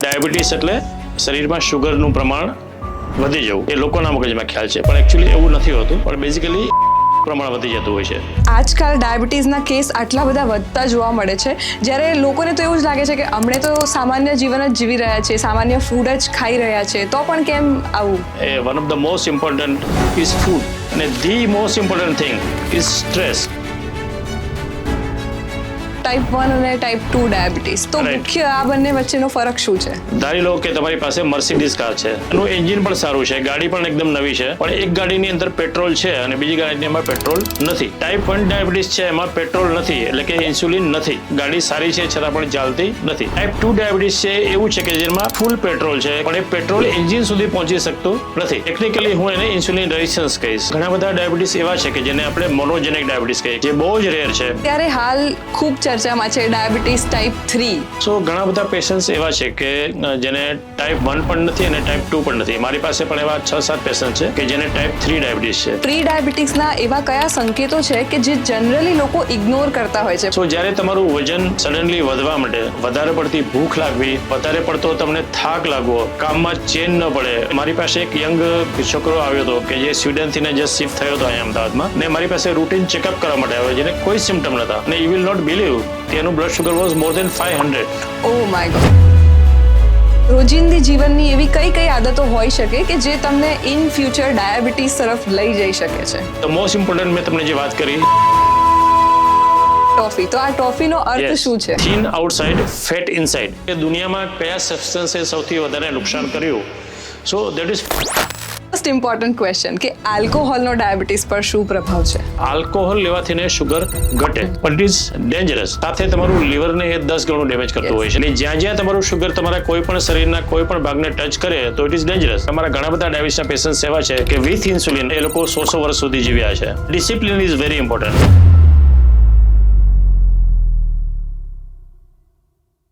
Diabetes એટલે શરીરમાં શુગરનું પ્રમાણ વધી જવું, એ લોકોના મગજમાં ખ્યાલ છે, પણ એકચ્યુઅલી એવું નથી હોતું, પણ બેઝિકલી પ્રમાણ વધી જતું હોય છે. આજકાલ ડાયાબિટીસના કેસ આટલા બધા વધતા જોવા મળે છે, જ્યારે લોકોને તો એવું જ લાગે છે કે અમણે તો સામાન્ય જીવન જ જીવી રહ્યા છે, સામાન્ય ફૂડ જ ખાઈ રહ્યા છે, તો પણ કેમ આવું? One of the most important is food અને the most important thing is stress. Type 1 અને ટાઈપ 2 ડાયાબિટીસ, તો મુખ્ય આ બંને વચ્ચેનો ફરક શું છે? ધારી લો કે તમારી પાસે મર્સિડીઝ કાર છે, એનું એન્જિન પણ સારું છે, ગાડી પણ એકદમ નવી છે, પણ એક ગાડીની અંદર પેટ્રોલ છે અને બીજી ગાડીની અંદર પેટ્રોલ નથી. ટાઈપ 1 ડાયાબિટીસ છે, એમાં પેટ્રોલ નથી, એટલે કે ઇન્સ્યુલિન નથી, ગાડી સારી છે છતાં પણ ચાલતી નથી. ટાઈપ 2 ડાયાબિટીસ છે એવું છે કે જેમાં ફૂલ પેટ્રોલ છે, પણ એ પેટ્રોલ એન્જિન સુધી પહોંચી શકતું નથી. ટેકનિકલી હું એને ઇન્સ્યુલિન રેઝિસ્ટન્સ કહીશ. ઘણા બધા ડાયાબિટીસ એવા છે કે જેને આપણે મોનોજેનિક ડાયાબિટીસ કહીએ, જે બહુ જ રેર છે. ત્યારે હાલ ખૂબ ચર્ચામાં છે ડાયાબિટીસ ટાઈપ 3. સો ઘણા બધા પેશન્ટ્સ એવા છે કે જેને ટાઈપ 1 પણ નથી અને ટાઈપ 2 પણ નથી. મારી પાસે પણ એવા 6-7 પેશન્ટ છે કે જેને ટાઈપ 3 ડાયાબિટીસ છે. પ્રી ડાયાબિટીસના એવા કયા સંકેતો છે કે જે જનરલી લોકો ઇગ્નોર કરતા હોય છે? સો જ્યારે તમારું વજન સડનલી વધવા માંડે, વધારે પડતી ભૂખ લાગવી, વધારે પડતો તમને થાક લાગવો, કામમાં ચેન ન પડે. મારી પાસે એક યંગ છોકરો આવ્યો હતો કે જે સ્વીડનથી ને જસ્ટ શિફ્ટ થયો હતો અહીંયા અમદાવાદમાં, ને મારી પાસે રૂટીન ચેકઅપ કરવા માટે આવ્યો, જેને કોઈ સિમ્ટમ નતા, અને યુ વિલ નોટ બિલીવ તેનું blood sugar was more than 500. Oh my god. રોજિંદી જીવનની એવી કઈ કઈ આદતો હોઈ શકે કે જે તમને ઇન ફ્યુચર ડાયાબિટીસ તરફ લઈ જઈ શકે છે? ધ મોસ્ટ ઇમ્પોર્ટન્ટ મેં તમને જે વાત કરી, ટોફી. તો આ ટોફીનો અર્થ શું છે? Thin outside, fat inside. એ દુનિયામાં કયા સબસ્ટન્સે સૌથી વધારે નુકસાન કર્યું? So that is most important question કે આલ્કોહોલનો ડાયાબિટીસ પર શું પ્રભાવ છે? આલ્કોહોલ લેવાથી શુગર ઘટે, પણ ઇટ ઇઝ ડેન્જરસ. સાથે તમારું લીવરને એ 10 ગણું ડેમેજ કરતું હોય છે. અને જ્યાં જ્યાં તમારું શુગર તમારા કોઈ પણ શરીરના કોઈ પણ ભાગને ટચ કરે તો ઇટ ઇઝ ડેન્જરસ. તમારા ઘણા બધા ડાયાબિટીસના પેશન્ટ એવા છે કે વિથ ઇન્સ્યુલિન એ લોકો 100 વર્ષ સુધી જીવ્યા છે. Discipline is very important.